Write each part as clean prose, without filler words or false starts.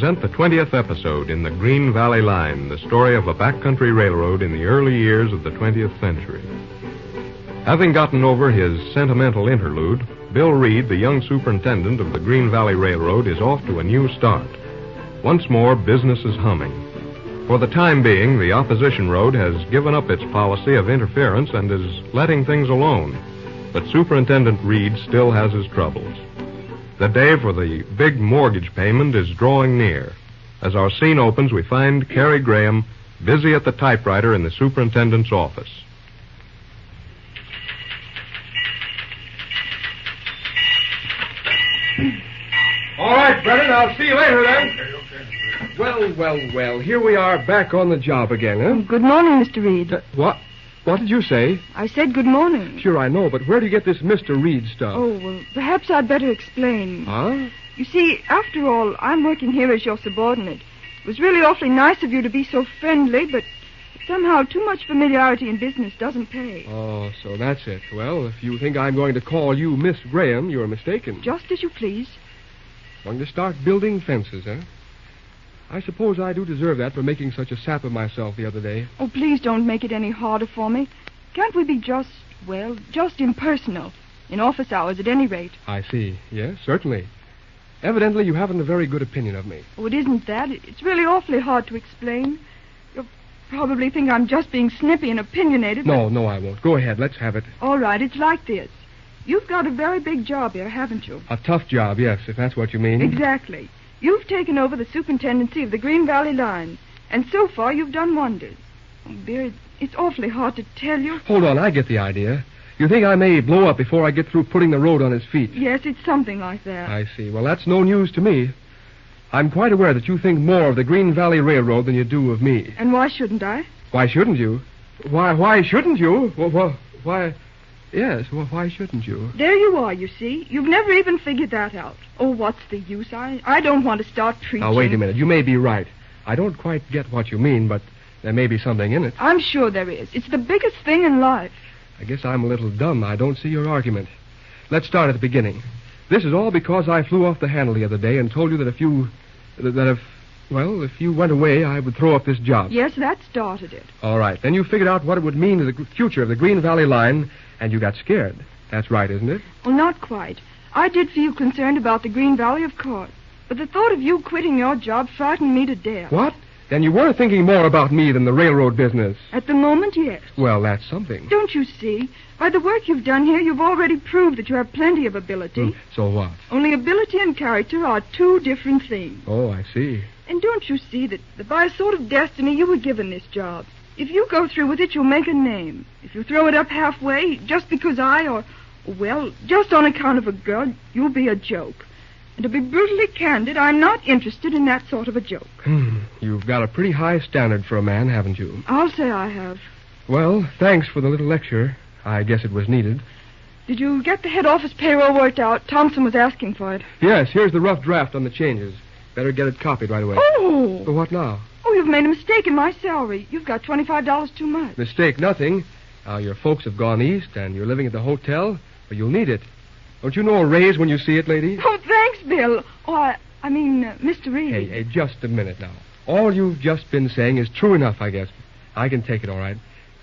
present the 20th episode in the Green Valley Line, the story of a backcountry railroad in the early years of the 20th century. Having gotten over his sentimental interlude, Bill Reed, the young superintendent of the Green Valley Railroad, is off to a new start. Once more, business is humming. For the time being, the opposition road has given up its policy of interference and is letting things alone. But Superintendent Reed still has his troubles. The day for the big mortgage payment is drawing near. As our scene opens, we find Carrie Graham busy at the typewriter in the superintendent's office. All right, Brennan, I'll see you later then. Okay. Well, here we are back on the job again, huh? Good morning, Mr. Reed. What? What did you say? I said good morning. Sure, I know, but where do you get this Mr. Reed stuff? Oh, well, perhaps I'd better explain. Huh? You see, after all, I'm working here as your subordinate. It was really awfully nice of you to be so friendly, but somehow too much familiarity in business doesn't pay. Oh, so that's it. Well, if you think I'm going to call you Miss Graham, you're mistaken. Just as you please. Going to start building fences, huh? I suppose I do deserve that for making such a sap of myself the other day. Oh, please don't make it any harder for me. Can't we be just impersonal? In office hours, at any rate. I see. Yes, certainly. Evidently, you haven't a very good opinion of me. Oh, it isn't that. It's really awfully hard to explain. You'll probably think I'm just being snippy and opinionated. No, I won't. Go ahead. Let's have it. All right, it's like this. You've got a very big job here, haven't you? A tough job, yes, if that's what you mean. Exactly. You've taken over the superintendency of the Green Valley Line, and so far you've done wonders. Oh, dear, it's awfully hard to tell you. Hold on, I get the idea. You think I may blow up before I get through putting the road on its feet? Yes, it's something like that. I see. Well, that's no news to me. I'm quite aware that you think more of the Green Valley Railroad than you do of me. And why shouldn't I? Why shouldn't you? Why shouldn't you? Why... Yes, well, why shouldn't you? There you are, you see. You've never even figured that out. Oh, what's the use? I don't want to start preaching. Now, wait a minute. You may be right. I don't quite get what you mean, but there may be something in it. I'm sure there is. It's the biggest thing in life. I guess I'm a little dumb. I don't see your argument. Let's start at the beginning. This is all because I flew off the handle the other day and told you that if you went away, I would throw up this job. Yes, that started it. All right. Then you figured out what it would mean to the future of the Green Valley Line, and you got scared. That's right, isn't it? Well, not quite. I did feel concerned about the Green Valley, of course. But the thought of you quitting your job frightened me to death. What? Then you were thinking more about me than the railroad business. At the moment, yes. Well, that's something. Don't you see? By the work you've done here, you've already proved that you have plenty of ability. So what? Only ability and character are two different things. Oh, I see. And don't you see that by a sort of destiny you were given this job? If you go through with it, you'll make a name. If you throw it up halfway, just because just on account of a girl, you'll be a joke. And to be brutally candid, I'm not interested in that sort of a joke. You've got a pretty high standard for a man, haven't you? I'll say I have. Well, thanks for the little lecture. I guess it was needed. Did you get the head office payroll worked out? Thompson was asking for it. Yes, here's the rough draft on the changes. Better get it copied right away. Oh! But what now? Oh, you've made a mistake in my salary. You've got $25 too much. Mistake, nothing. Your folks have gone east, and you're living at the hotel, but you'll need it. Don't you know a raise when you see it, lady? Oh, thanks, Bill. Oh, I mean, Mr. Reed. Hey, just a minute now. All you've just been saying is true enough, I guess. I can take it, all right.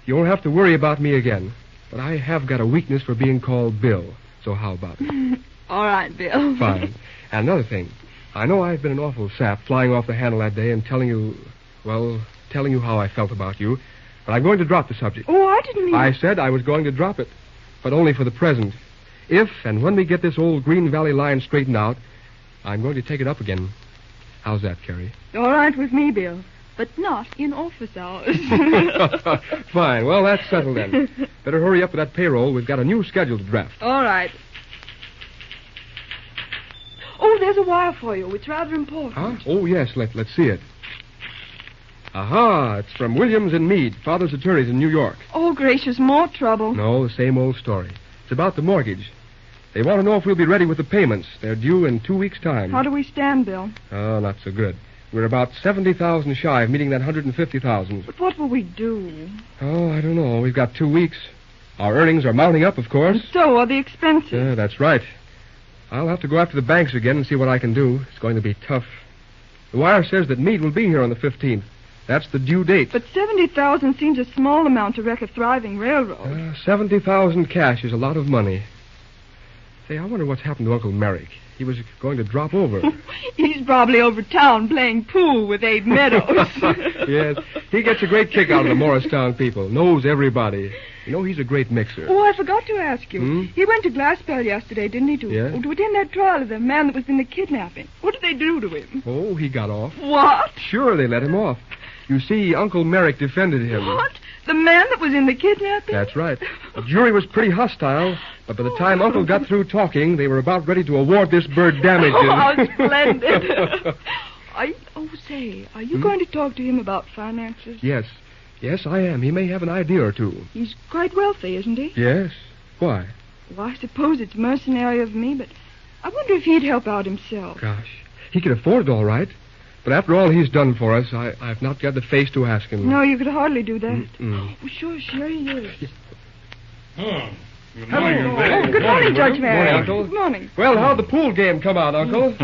You won't have to worry about me again. But I have got a weakness for being called Bill. So how about it? All right, Bill. Fine. And another thing. I know I've been an awful sap flying off the handle that day and telling you how I felt about you. But I'm going to drop the subject. Oh, I didn't mean... I said I was going to drop it. But only for the present. If and when we get this old Green Valley Line straightened out, I'm going to take it up again. How's that, Carrie? All right with me, Bill. But not in office hours. Fine. Well, that's settled then. Better hurry up with that payroll. We've got a new schedule to draft. All right. Oh, there's a wire for you. It's rather important. Huh? Oh, yes. Let's see it. Aha, it's from Williams and Meade, father's attorneys in New York. Oh, gracious, more trouble. No, the same old story. It's about the mortgage. They want to know if we'll be ready with the payments. They're due in 2 weeks' time. How do we stand, Bill? Oh, not so good. We're about $70,000 shy of meeting that $150,000. But what will we do? Oh, I don't know. We've got 2 weeks. Our earnings are mounting up, of course. And so are the expenses. That's right. I'll have to go after the banks again and see what I can do. It's going to be tough. The wire says that Meade will be here on the 15th. That's the due date. But 70,000 seems a small amount to wreck a thriving railroad. 70,000 cash is a lot of money. Say, I wonder what's happened to Uncle Merrick. He was going to drop over. He's probably over town playing pool with Abe Meadows. Yes, he gets a great kick out of the Morristown people. Knows everybody. You know, he's a great mixer. Oh, I forgot to ask you. He went to Glassbell yesterday, didn't he, to attend that trial of the man that was in the kidnapping. What did they do to him? Oh, he got off. What? Sure, they let him off. You see, Uncle Merrick defended him. What? The man that was in the kidnapping? That's right. The jury was pretty hostile, but by the time Uncle got through talking, they were about ready to award this bird damages. Oh, how splendid. Are you going to talk to him about finances? Yes. Yes, I am. He may have an idea or two. He's quite wealthy, isn't he? Yes. Why? Well, I suppose it's mercenary of me, but I wonder if he'd help out himself. Gosh, he can afford it all right. But after all he's done for us, I've not got the face to ask him. No, you could hardly do that. Mm-mm. Oh, sure he is. Oh, good Hello. morning, Oh, good morning, Judge Mary. Morning, Uncle. Good morning. Well, how'd the pool game come out, Uncle?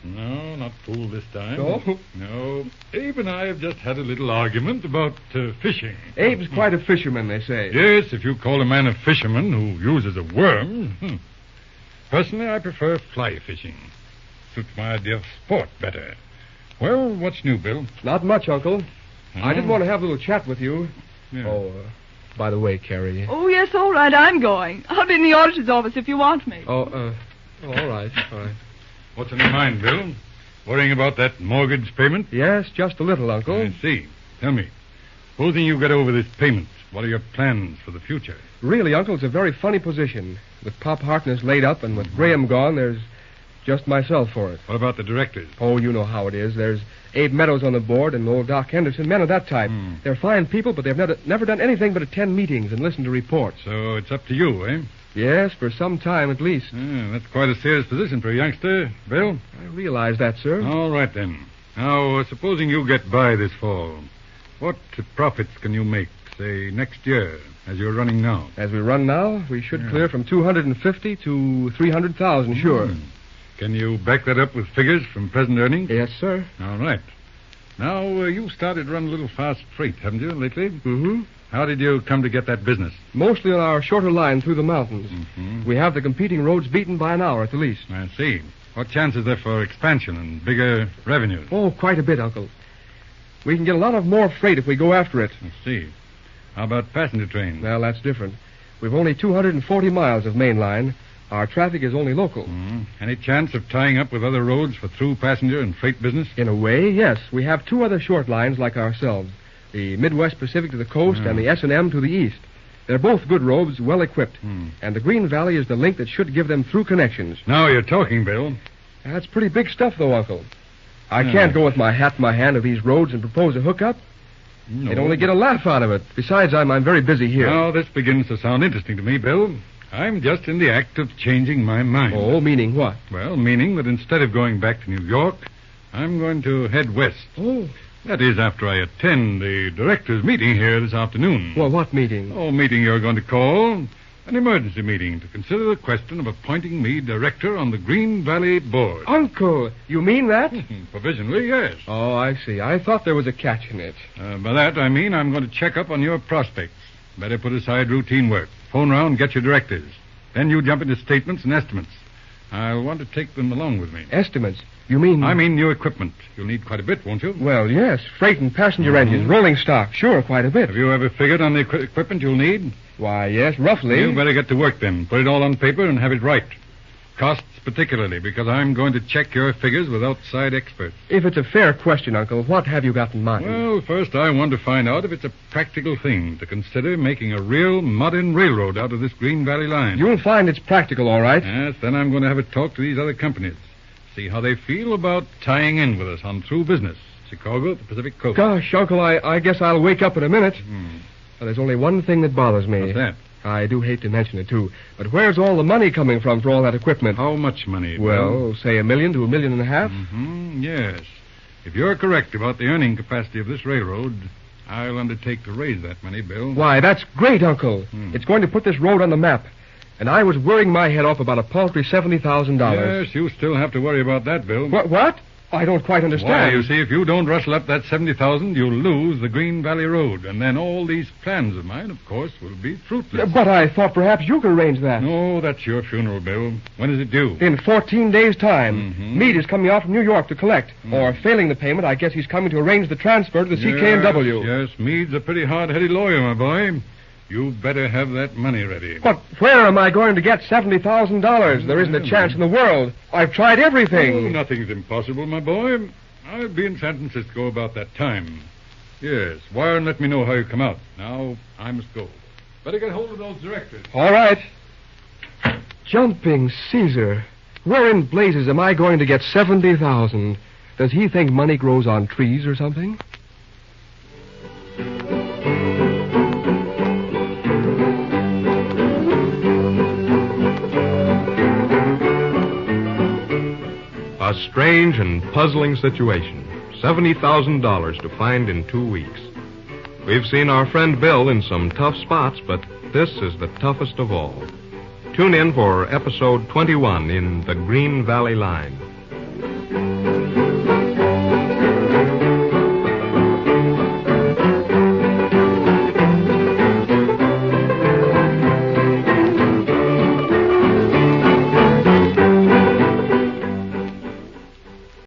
No, not pool this time. No? No. Abe and I have just had a little argument about fishing. Abe's quite a fisherman, they say. Yes, if you call a man a fisherman who uses a worm. Personally, I prefer fly fishing. Suits my idea of sport better. Well, what's new, Bill? Not much, Uncle. I did want to have a little chat with you. Yeah. Oh, by the way, Carrie. Oh, yes, all right, I'm going. I'll be in the auditor's office if you want me. All right. What's on your mind, Bill? Worrying about that mortgage payment? Yes, just a little, Uncle. I see. Tell me, supposing you get over this payment, what are your plans for the future? Really, Uncle, it's a very funny position. With Pop Harkness laid up and with Graham gone, there's just myself for it. What about the directors? Oh, you know how it is. There's Abe Meadows on the board and old Doc Henderson, men of that type. They're fine people, but they've never done anything but attend meetings and listen to reports. So it's up to you, eh? Yes, for some time at least. That's quite a serious position for a youngster, Bill. I realize that, sir. All right, then. Now, supposing you get by this fall, what profits can you make, say, next year, as you're running now? As we run now, we should clear from 250 to 300,000, sure. Can you back that up with figures from present earnings? Yes, sir. All right. Now, you started to run a little fast freight, haven't you, lately? Mm-hmm. How did you come to get that business? Mostly on our shorter line through the mountains. Mm-hmm. We have the competing roads beaten by an hour at the least. I see. What chance is there for expansion and bigger revenues? Oh, quite a bit, Uncle. We can get a lot of more freight if we go after it. I see. How about passenger trains? Well, that's different. We've only 240 miles of main line. Our traffic is only local. Any chance of tying up with other roads for through passenger and freight business? In a way, yes. We have two other short lines like ourselves. The Midwest Pacific to the coast and the S&M to the east. They're both good roads, well equipped. And the Green Valley is the link that should give them through connections. Now you're talking, Bill. That's pretty big stuff, though, Uncle. I can't go with my hat in my hand to these roads and propose a hookup. No. They'd only get a laugh out of it. Besides, I'm very busy here. Now, this begins to sound interesting to me, Bill. I'm just in the act of changing my mind. Oh, meaning what? Well, meaning that instead of going back to New York, I'm going to head west. Oh. That is, after I attend the directors' meeting here this afternoon. Well, what meeting? Oh, meeting you're going to call an emergency meeting to consider the question of appointing me director on the Green Valley Board. Uncle, you mean that? Provisionally, yes. Oh, I see. I thought there was a catch in it. By that, I mean I'm going to check up on your prospects. Better put aside routine work. Phone round, get your directors. Then you jump into statements and estimates. I'll want to take them along with me. Estimates? You mean... I mean new equipment. You'll need quite a bit, won't you? Well, yes. Freight and passenger engines, rolling stock. Sure, quite a bit. Have you ever figured on the equipment you'll need? Why, yes, roughly. You better get to work then. Put it all on paper and have it right. Costs particularly, because I'm going to check your figures with outside experts. If it's a fair question, Uncle, what have you got in mind? Well, first I want to find out if it's a practical thing to consider making a real modern railroad out of this Green Valley line. You'll find it's practical, all right. Yes, then I'm going to have a talk to these other companies. See how they feel about tying in with us on through business. Chicago, the Pacific Coast. Gosh, Uncle, I guess I'll wake up in a minute. Well, there's only one thing that bothers me. What's that? I do hate to mention it, too. But where's all the money coming from for all that equipment? How much money, Bill? Well, say $1 million to $1.5 million. Yes. If you're correct about the earning capacity of this railroad, I'll undertake to raise that money, Bill. Why, that's great, Uncle. It's going to put this road on the map. and I was worrying my head off about a paltry $70,000. Yes, you still have to worry about that, Bill. What? I don't quite understand. Why, you see, if you don't rustle up that $70,000, you'll lose the Green Valley Road. And then all these plans of mine, of course, will be fruitless. But I thought perhaps you could arrange that. No, that's your funeral, Bill. When is it due? In 14 days' time. Mm-hmm. Meade is coming out from New York to collect. Or, failing the payment, I guess he's coming to arrange the transfer to the CK&W. Yes, Meade's a pretty hard-headed lawyer, my boy. You better have that money ready. But where am I going to get $70,000? There isn't a chance in the world. I've tried everything. Oh, nothing's impossible, my boy. I'll be in San Francisco about that time. Yes, wire and let me know how you come out. Now, I must go. Better get hold of those directors. All right. Jumping Caesar. Where in blazes am I going to get $70,000? Does he think money grows on trees or something? A strange and puzzling situation. $70,000 to find in 2 weeks. We've seen our friend Bill in some tough spots, but this is the toughest of all. Tune in for episode 21 in The Green Valley Line.